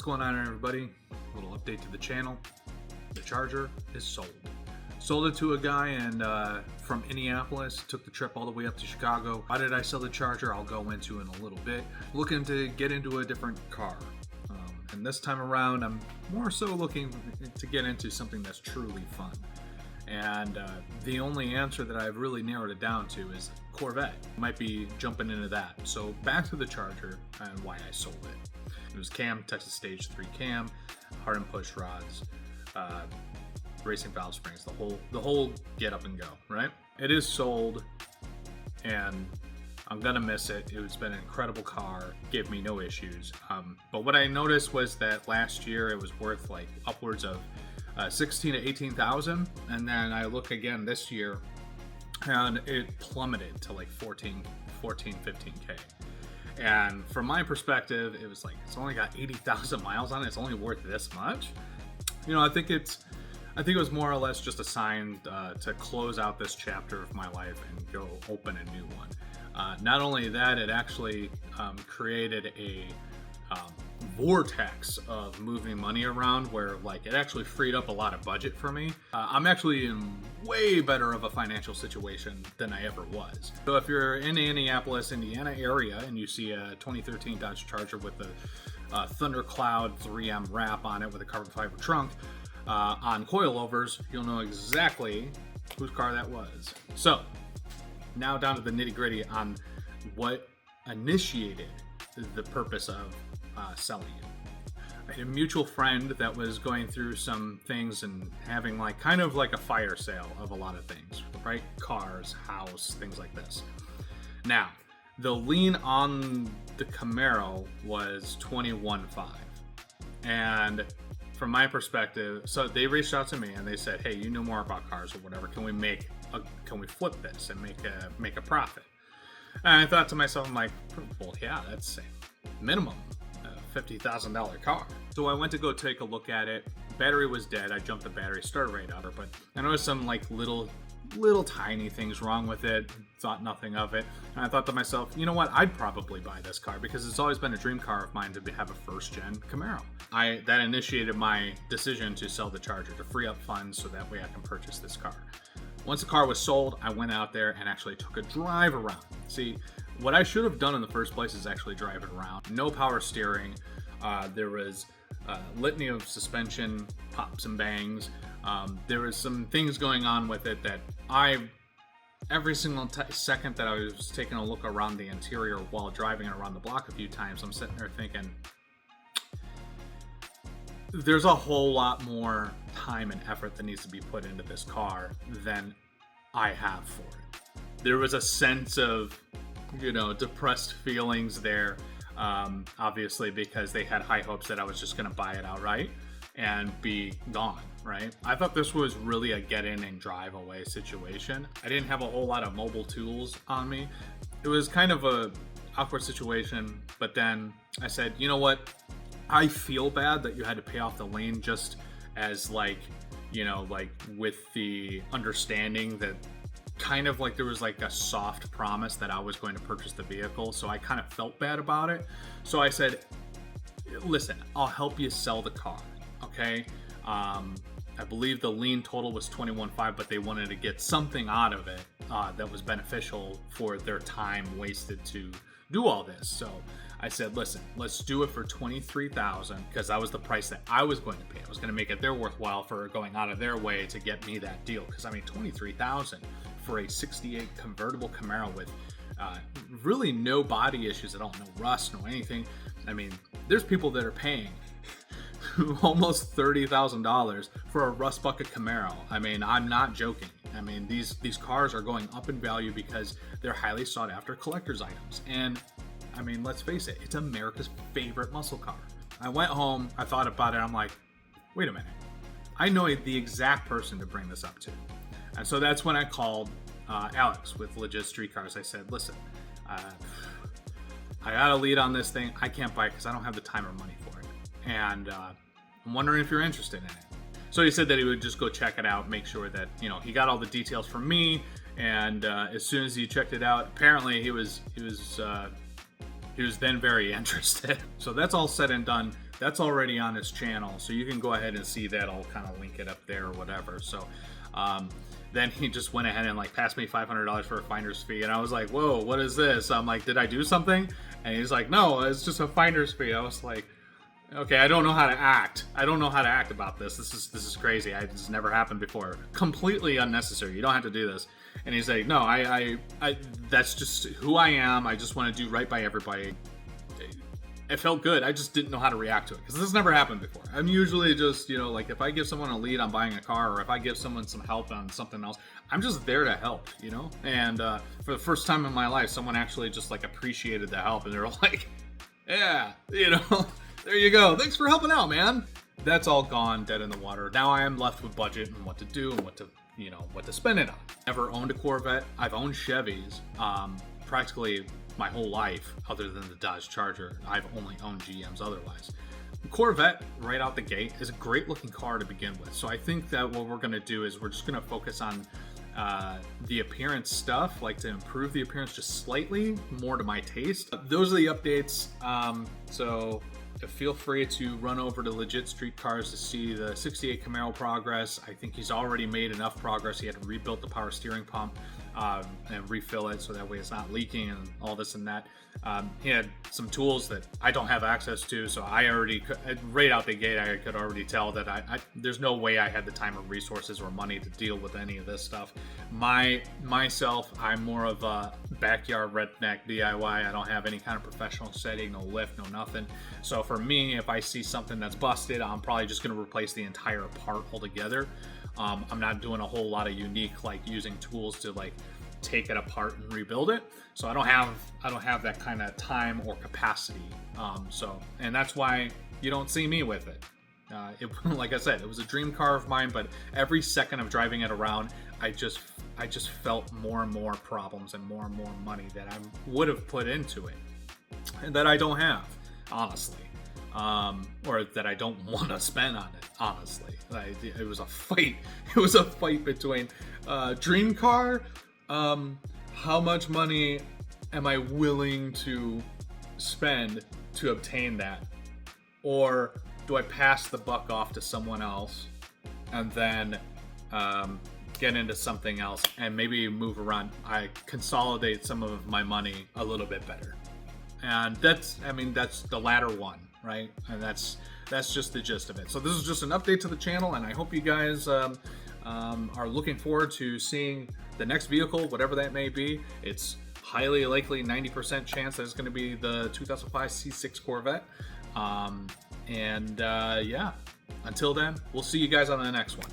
going on, everybody? A little update to the channel. The Charger is sold. Sold it to a guy and from Indianapolis. Took the trip all the way up to Chicago. Why did I sell the Charger? I'll go into in a little bit. Looking to get into a different car. And this time around, I'm more so looking to get into something that's truly fun. And the only answer that I've really narrowed it down to is Corvette. Might be jumping into that. So back to the Charger and why I sold it. It was cam, Texas Stage 3 cam, hard and push rods, racing valve springs, the whole get up and go, right? It is sold, and I'm gonna miss it. It's been an incredible car, gave me no issues. But what I noticed was that last year it was worth like upwards of 16 to 18,000, and then I look again this year, and it plummeted to like 15K. And from my perspective, it was like, it's only got 80,000 miles on it. It's only worth this much. You know, I think it was more or less just a sign to close out this chapter of my life and go open a new one. Not only that, it actually created a vortex of moving money around where like it actually freed up a lot of budget for me. I'm actually in way better of a financial situation than I ever was. So if you're in the Indianapolis, Indiana area and you see a 2013 Dodge Charger with the Thundercloud 3M wrap on it with a carbon fiber trunk on coilovers, you'll know exactly whose car that was. So now down to the nitty gritty on what initiated the purpose of selling it. I had a mutual friend that was going through some things and having like kind of like a fire sale of a lot of things, right? Cars, house, things like this. Now, the lien on the Camaro was 21.5, and from my perspective, so they reached out to me and they said, "Hey, you know more about cars or whatever. Can we flip this and make a profit?" And I thought to myself, I'm like, well, yeah, that's minimum $50,000 car. So I went to go take a look at it. Battery was dead. I jumped the battery, started right up, but I noticed some like little tiny things wrong with it. Thought nothing of it. And I thought to myself, you know what? I'd probably buy this car because it's always been a dream car of mine to have a first-gen Camaro. That initiated my decision to sell the Charger to free up funds so that way I can purchase this car. Once the car was sold, I went out there and actually took a drive around. See, what I should have done in the first place is actually drive it around. No power steering. There was litany of suspension pops and bangs. There was some things going on with it that every single second that I was taking a look around the interior while driving it around the block a few times, I'm sitting there thinking, there's a whole lot more time and effort that needs to be put into this car than I have for it. There was a sense of, depressed feelings there, obviously because they had high hopes that I was just going to buy it outright and be gone, right? I thought this was really a get in and drive away situation. I didn't have a whole lot of mobile tools on me. It was kind of a awkward situation, but then I said, you know what? I feel bad that you had to pay off the lien just as like with the understanding that kind of like there was like a soft promise that I was going to purchase the vehicle. So I kind of felt bad about it. So I said, listen, I'll help you sell the car. Okay. I believe the lien total was 21.5, but they wanted to get something out of it that was beneficial for their time wasted to do all this. So I said, listen, let's do it for $23,000 because that was the price that I was going to pay. I was going to make it their worthwhile for going out of their way to get me that deal. Because I mean, $23,000 for a '68 convertible Camaro with really no body issues at all, no rust, no anything. I mean, there's people that are paying almost $30,000 for a rust bucket Camaro. I mean, I'm not joking. I mean, these cars are going up in value because they're highly sought after collector's items. And I mean, let's face it, it's America's favorite muscle car. I went home, I thought about it, I'm like, wait a minute. I know the exact person to bring this up to. And so that's when I called Alex with Legit Street Cars. I said, listen, I got a lead on this thing. I can't buy it because I don't have the time or money for it. And I'm wondering if you're interested in it. So he said that he would just go check it out, make sure that, he got all the details from me. And as soon as he checked it out, apparently he was then very interested. So that's all said and done. That's already on his channel, so you can go ahead and see that. I'll kind of link it up there or whatever. So then he just went ahead and like passed me $500 for a finder's fee, and I was like, whoa, what is this? I'm like, did I do something? And he's like, no, it's just a finder's fee. I was like, okay, I don't know how to act. I don't know how to act about this. This is crazy. This has never happened before. Completely unnecessary. You don't have to do this. And he's like, no, I that's just who I am. I just want to do right by everybody. It felt good. I just didn't know how to react to it because this has never happened before. I'm usually just, like if I give someone a lead on buying a car, or if I give someone some help on something else, I'm just there to help, And for the first time in my life, someone actually just like appreciated the help, and they're like, yeah, there you go. Thanks for helping out, man. That's all gone, dead in the water. Now I am left with budget and what to do and what to spend it on. Never owned a Corvette. I've owned Chevys practically my whole life, other than the Dodge Charger. I've only owned GMs otherwise. The Corvette, right out the gate, is a great looking car to begin with. So I think that what we're going to do is we're just going to focus on the appearance stuff, like to improve the appearance just slightly more to my taste. Those are the updates. So feel free to run over to Legit Street Cars to see the 68 Camaro progress. I think he's already made enough progress. He had to rebuild the power steering pump and refill it so that way it's not leaking and all this and that. He had some tools that I don't have access to, so I already right out the gate I could already tell that there's no way I had the time or resources or money to deal with any of this stuff. Myself, I'm more of a backyard redneck DIY. I don't have any kind of professional setting, no lift, no nothing. So for me, if I see something that's busted, I'm probably just going to replace the entire part altogether. I'm not doing a whole lot of unique, like using tools to like take it apart and rebuild it. So I don't have that kind of time or capacity. And that's why you don't see me with it. Like I said, it was a dream car of mine, but every second of driving it around, I just felt more and more problems and more money that I would have put into it, and that I don't have, honestly. Or that I don't want to spend on it, honestly. It was a fight. It was a fight between dream car. How much money am I willing to spend to obtain that? Or do I pass the buck off to someone else and then get into something else and maybe move around? I consolidate some of my money a little bit better. And that's the latter one, right? And that's just the gist of it. So this is just an update to the channel, and I hope you guys are looking forward to seeing the next vehicle, whatever that may be. It's highly likely 90% chance that it's going to be the 2005 C6 Corvette. Yeah, until then, we'll see you guys on the next one.